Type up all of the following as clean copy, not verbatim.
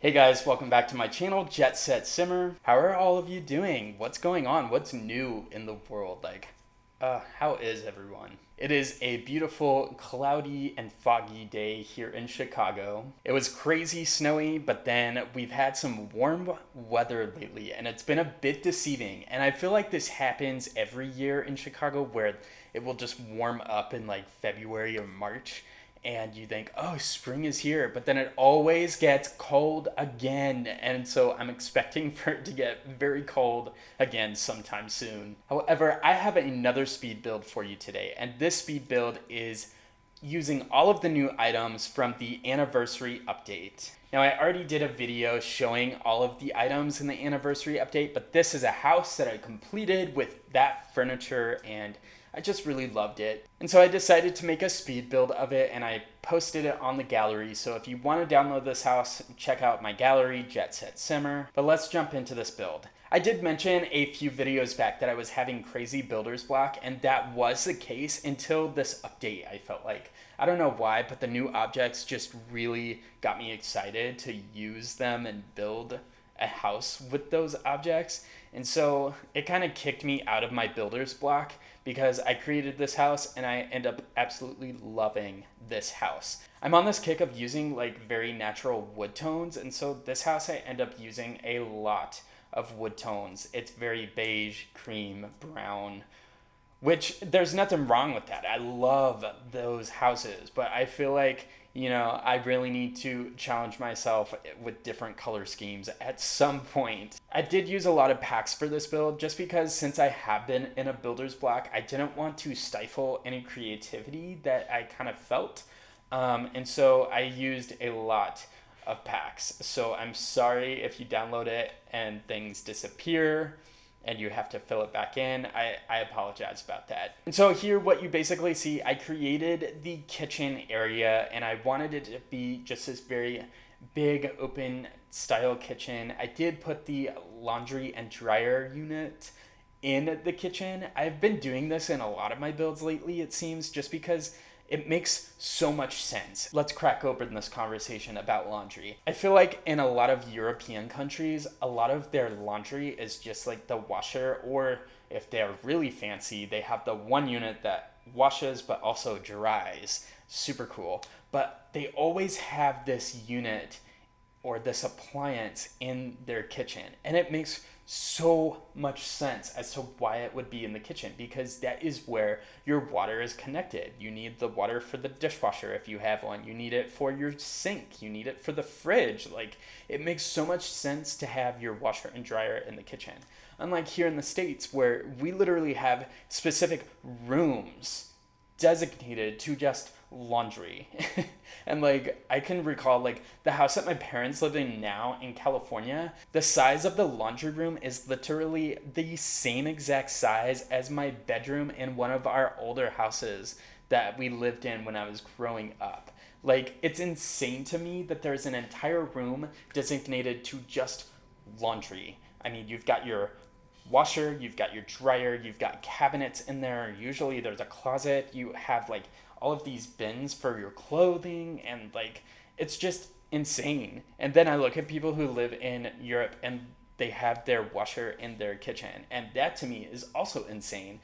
Hey guys, welcome back to my channel, JetSetSimmer. How are all of you doing? What's going on? What's new in the world? How is everyone? It is a beautiful, cloudy and foggy day here in Chicago. It was crazy snowy, but then we've had some warm weather lately, and it's been a bit deceiving. And I feel like this happens every year in Chicago where it will just warm up in like February or March and you think, oh, spring is here, but then it always gets cold again. And so I'm expecting for it to get very cold again sometime soon. However, I have another speed build for you today, and this speed build is using all of the new items from the anniversary update. Now, I already did a video showing all of the items in the anniversary update, but this is a house that I completed with that furniture and I just really loved it. And so I decided to make a speed build of it and I posted it on the gallery. So if you want to download this house, check out my gallery, JetSetSimmer. But let's jump into this build. I did mention a few videos back that I was having crazy builder's block, and that was the case until this update, I felt like. I don't know why, but the new objects just really got me excited to use them and build a house with those objects. And so it kind of kicked me out of my builder's block because I created this house and I end up absolutely loving this house. I'm on this kick of using like very natural wood tones, and so this house I end up using a lot of wood tones. It's very beige, cream, brown, which there's nothing wrong with that. I love those houses, but I feel like, I really need to challenge myself with different color schemes at some point. I did use a lot of packs for this build just because since I have been in a builder's block, I didn't want to stifle any creativity that I kind of felt. And so I used a lot of packs. So I'm sorry if you download it and things disappear and you have to fill it back in. I apologize about that. And so here what you basically see, I created the kitchen area and I wanted it to be just this very big open style kitchen. I did put the laundry and dryer unit in the kitchen. I've been doing this in a lot of my builds lately, it seems, just because it makes so much sense. Let's crack open this conversation about laundry. I feel like in a lot of European countries, a lot of their laundry is just like the washer, or if they're really fancy, they have the one unit that washes but also dries. Super cool. But they always have this unit or this appliance in their kitchen. And it makes so much sense as to why it would be in the kitchen, because that is where your water is connected. You need the water for the dishwasher if you have one. You need it for your sink. You need it for the fridge. Like, it makes so much sense to have your washer and dryer in the kitchen. Unlike here in the States, where we literally have specific rooms designated to just laundry. And like I can recall like the house that my parents live in now in California, the size of the laundry room is literally the same exact size as my bedroom in one of our older houses that we lived in when I was growing up. Like, it's insane to me that there's an entire room designated to just laundry. I mean, you've got your washer, you've got your dryer, you've got cabinets in there. Usually there's a closet. You have like all of these bins for your clothing, and like it's just insane. And then I look at people who live in Europe and they have their washer in their kitchen, and that to me is also insane.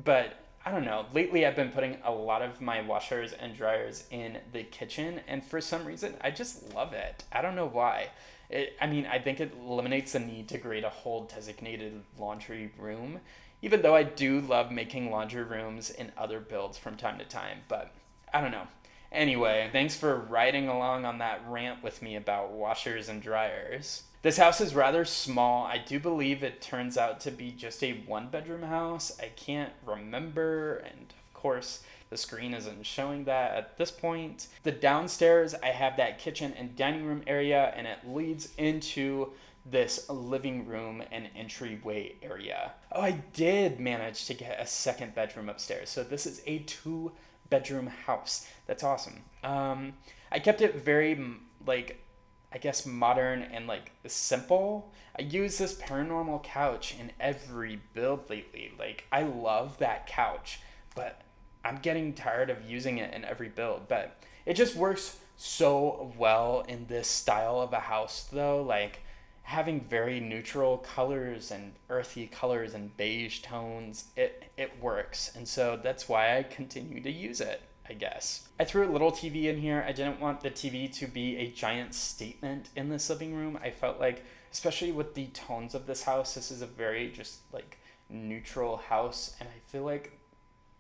But I don't know, lately I've been putting a lot of my washers and dryers in the kitchen, and for some reason I just love it. I don't know why. I think it eliminates the need to create a whole designated laundry room, even though I do love making laundry rooms in other builds from time to time, but I don't know. Anyway, thanks for riding along on that rant with me about washers and dryers. This house is rather small. I do believe it turns out to be just a one-bedroom house. I can't remember, and of course, the screen isn't showing that at this point. The downstairs, I have that kitchen and dining room area, and it leads into this living room and entryway area. Oh, I did manage to get a second bedroom upstairs. So this is a 2-bedroom house. That's awesome. I kept it very, I guess modern and like simple. I use this paranormal couch in every build lately. Like, I love that couch, but I'm getting tired of using it in every build. But it just works so well in this style of a house though, like having very neutral colors and earthy colors and beige tones, it works. And so that's why I continue to use it, I guess. I threw a little TV in here. I didn't want the TV to be a giant statement in this living room. I felt like, especially with the tones of this house, this is a very just like neutral house, and I feel like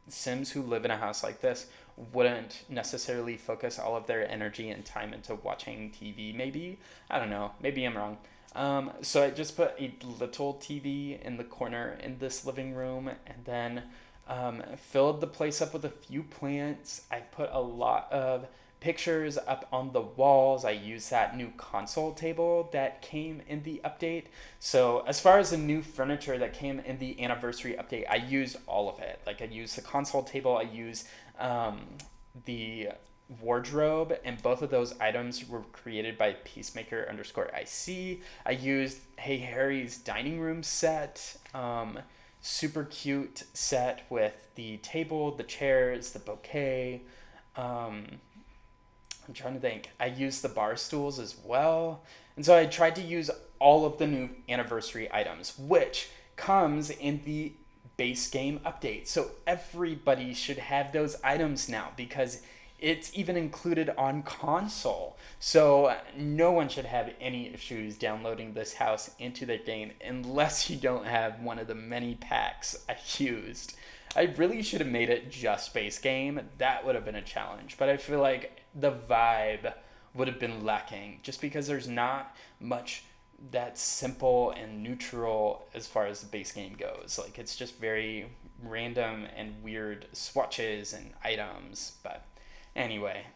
Sims who live in a house like this wouldn't necessarily focus all of their energy and time into watching TV, maybe. I don't know. Maybe I'm wrong. So I just put a little TV in the corner in this living room, and then filled the place up with a few plants. I put a lot of pictures up on the walls. I used that new console table that came in the update. So as far as the new furniture that came in the anniversary update, I used all of it. Like I used the console table, I used the wardrobe, and both of those items were created by Peacemaker _IC. I used Hey Harry's dining room set, super cute set with the table, the chairs, the bouquet. I'm trying to think. I used the bar stools as well. And so I tried to use all of the new anniversary items, which comes in the base game update. So everybody should have those items now because it's even included on console. So no one should have any issues downloading this house into their game unless you don't have one of the many packs I used. I really should have made it just base game. That would have been a challenge. But I feel like the vibe would have been lacking just because there's not much that's simple and neutral as far as the base game goes. Like it's just very random and weird swatches and items. But anyway,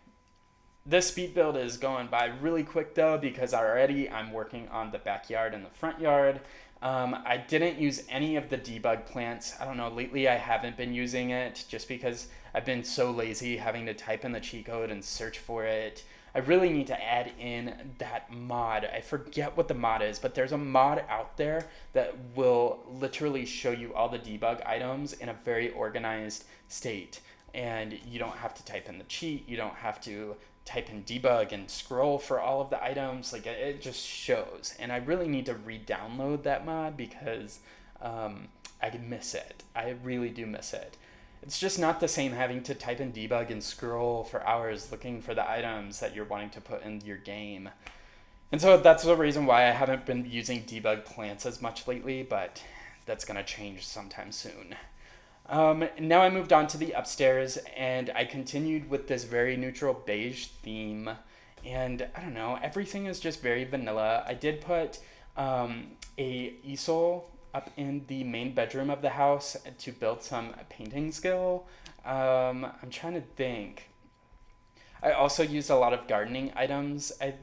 this speed build is going by really quick though because already I'm working on the backyard and the front yard. I didn't use any of the debug plants. I don't know, lately I haven't been using it just because I've been so lazy having to type in the cheat code and search for it. I really need to add in that mod. I forget what the mod is, but there's a mod out there that will literally show you all the debug items in a very organized state. And you don't have to type in the cheat, you don't have to type in debug and scroll for all of the items. Like it just shows, and I really need to re-download that mod because I miss it. I really do miss it. It's just not the same having to type in debug and scroll for hours looking for the items that you're wanting to put in your game. And so that's the reason why I haven't been using debug plants as much lately, but that's gonna change sometime soon. Now I moved on to the upstairs, and I continued with this very neutral beige theme, and I don't know, everything is just very vanilla. I did put a easel up in the main bedroom of the house to build some painting skill. I'm trying to think. I also used a lot of gardening items, I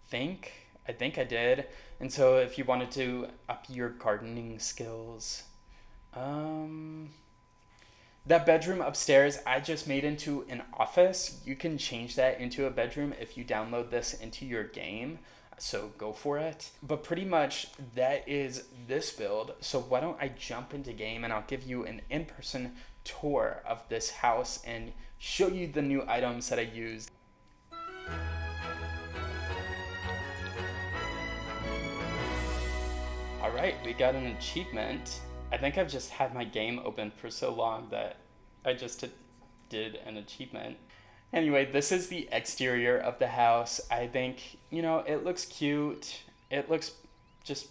think I did. And so if you wanted to up your gardening skills, that bedroom upstairs, I just made into an office. You can change that into a bedroom if you download this into your game, so go for it. But pretty much that is this build. So why don't I jump into game and I'll give you an in-person tour of this house and show you the new items that I used. All right, we got an achievement. I think I've just had my game open for so long that I just did an achievement. Anyway, this is the exterior of the house. I think, it looks cute. It looks just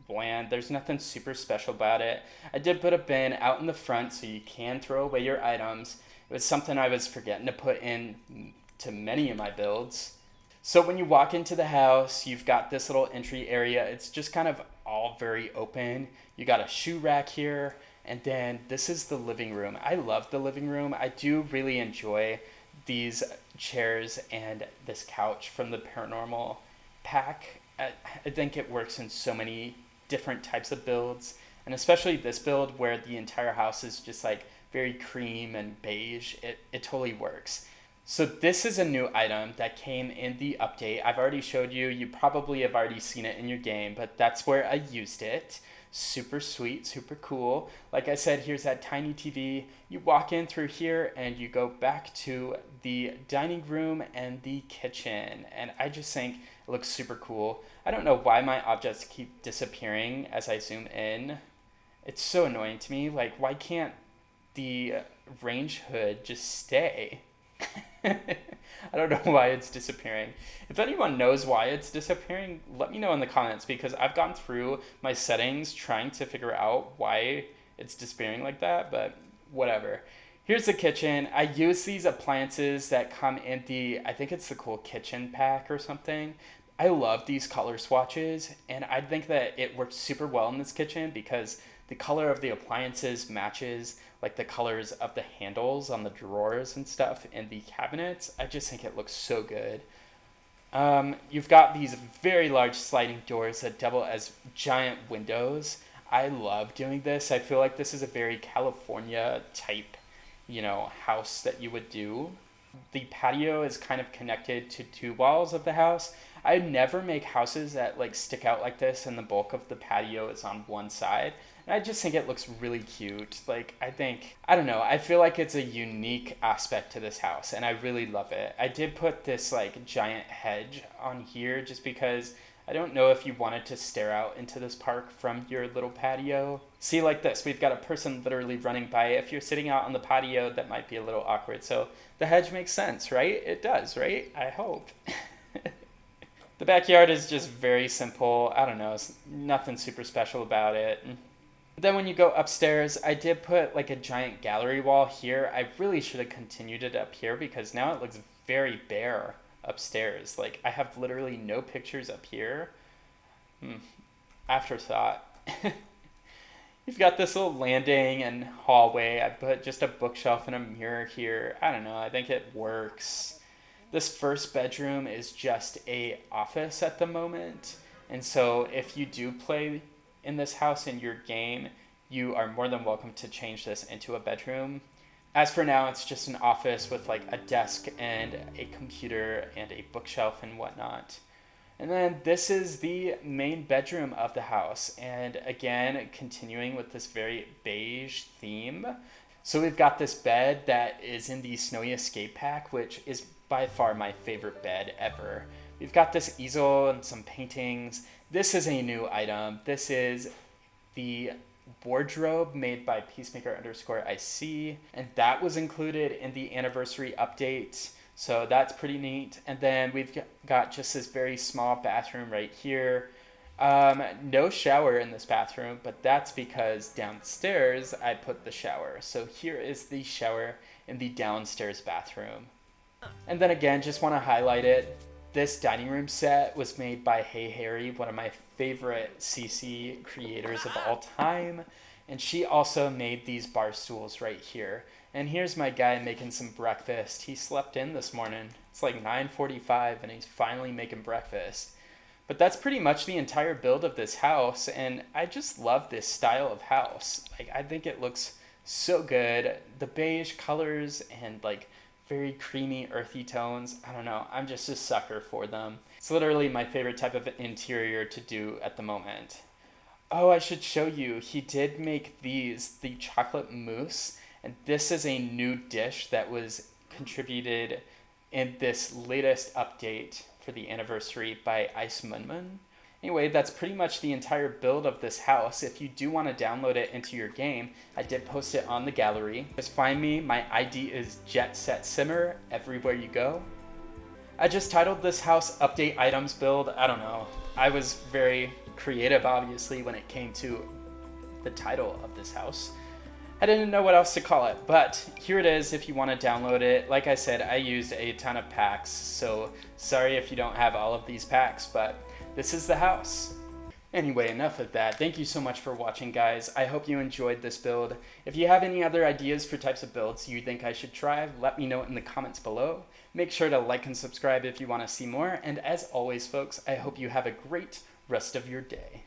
bland. There's nothing super special about it. I did put a bin out in the front so you can throw away your items. It was something I was forgetting to put in to many of my builds. So when you walk into the house, you've got this little entry area. It's just kind of all very open. You got a shoe rack here, and then this is the living room. I love the living room. I do really enjoy these chairs and this couch from the Paranormal pack. I think it works in so many different types of builds, and especially this build where the entire house is just like very cream and beige. It totally works. So this is a new item that came in the update. I've already showed you. You probably have already seen it in your game, but that's where I used it. Super sweet, super cool. Like I said, here's that tiny TV. You walk in through here and you go back to the dining room and the kitchen. And I just think it looks super cool. I don't know why my objects keep disappearing as I zoom in. It's so annoying to me. Like, why can't the range hood just stay? I don't know why it's disappearing. If anyone knows why it's disappearing, let me know in the comments, because I've gone through my settings trying to figure out why it's disappearing like that, but whatever. Here's the kitchen. I use these appliances that come in the, I think it's the Cool Kitchen pack or something. I love these color swatches, and I think that it works super well in this kitchen because the color of the appliances matches like the colors of the handles on the drawers and stuff in the cabinets. I just think it looks so good. You've got these very large sliding doors that double as giant windows. I love doing this. I feel like this is a very California type, house that you would do. The patio is kind of connected to two walls of the house. I never make houses that like stick out like this and the bulk of the patio is on one side. And I just think it looks really cute. Like, I don't know, I feel like it's a unique aspect to this house and I really love it. I did put this like giant hedge on here just because I don't know if you wanted to stare out into this park from your little patio. See, like this, we've got a person literally running by. If you're sitting out on the patio, that might be a little awkward. So the hedge makes sense, right? It does, right? I hope. The backyard is just very simple. I don't know, it's nothing super special about it. Then when you go upstairs, I did put like a giant gallery wall here. I really should have continued it up here because now it looks very bare upstairs. Like, I have literally no pictures up here. Afterthought. You've got this little landing and hallway. I put just a bookshelf and a mirror here. I don't know, I think it works. This first bedroom is just a office at the moment. And so if you do play in this house in your game, you are more than welcome to change this into a bedroom. As for now, it's just an office with like a desk and a computer and a bookshelf and whatnot. And then this is the main bedroom of the house. And again, continuing with this very beige theme. So we've got this bed that is in the Snowy Escape pack, which is by far my favorite bed ever. We've got this easel and some paintings. This is a new item. This is the wardrobe made by Peacemaker_IC, and that was included in the anniversary update. So that's pretty neat. And then we've got just this very small bathroom right here. No shower in this bathroom, but that's because downstairs I put the shower. So here is the shower in the downstairs bathroom. And then again, just want to highlight it. This dining room set was made by Hey Harry, one of my favorite CC creators of all time. And she also made these bar stools right here. And here's my guy making some breakfast. He slept in this morning. It's like 9:45 and he's finally making breakfast. But that's pretty much the entire build of this house. And I just love this style of house. Like, I think it looks so good. The beige colors and like very creamy, earthy tones. I don't know. I'm just a sucker for them. It's literally my favorite type of interior to do at the moment. Oh, I should show you. He did make these, the chocolate mousse. And this is a new dish that was contributed in this latest update for the anniversary by Ice Munmun. Anyway, that's pretty much the entire build of this house. If you do want to download it into your game, I did post it on the gallery. Just find me. My ID is JetSetSimmer everywhere you go. I just titled this house Update Items Build. I don't know. I was very creative, obviously, when it came to the title of this house. I didn't know what else to call it, but here it is if you want to download it. Like I said, I used a ton of packs, so sorry if you don't have all of these packs, but this is the house. Anyway, enough of that. Thank you so much for watching, guys. I hope you enjoyed this build. If you have any other ideas for types of builds you think I should try, let me know in the comments below. Make sure to like and subscribe if you want to see more, and as always, folks, I hope you have a great rest of your day.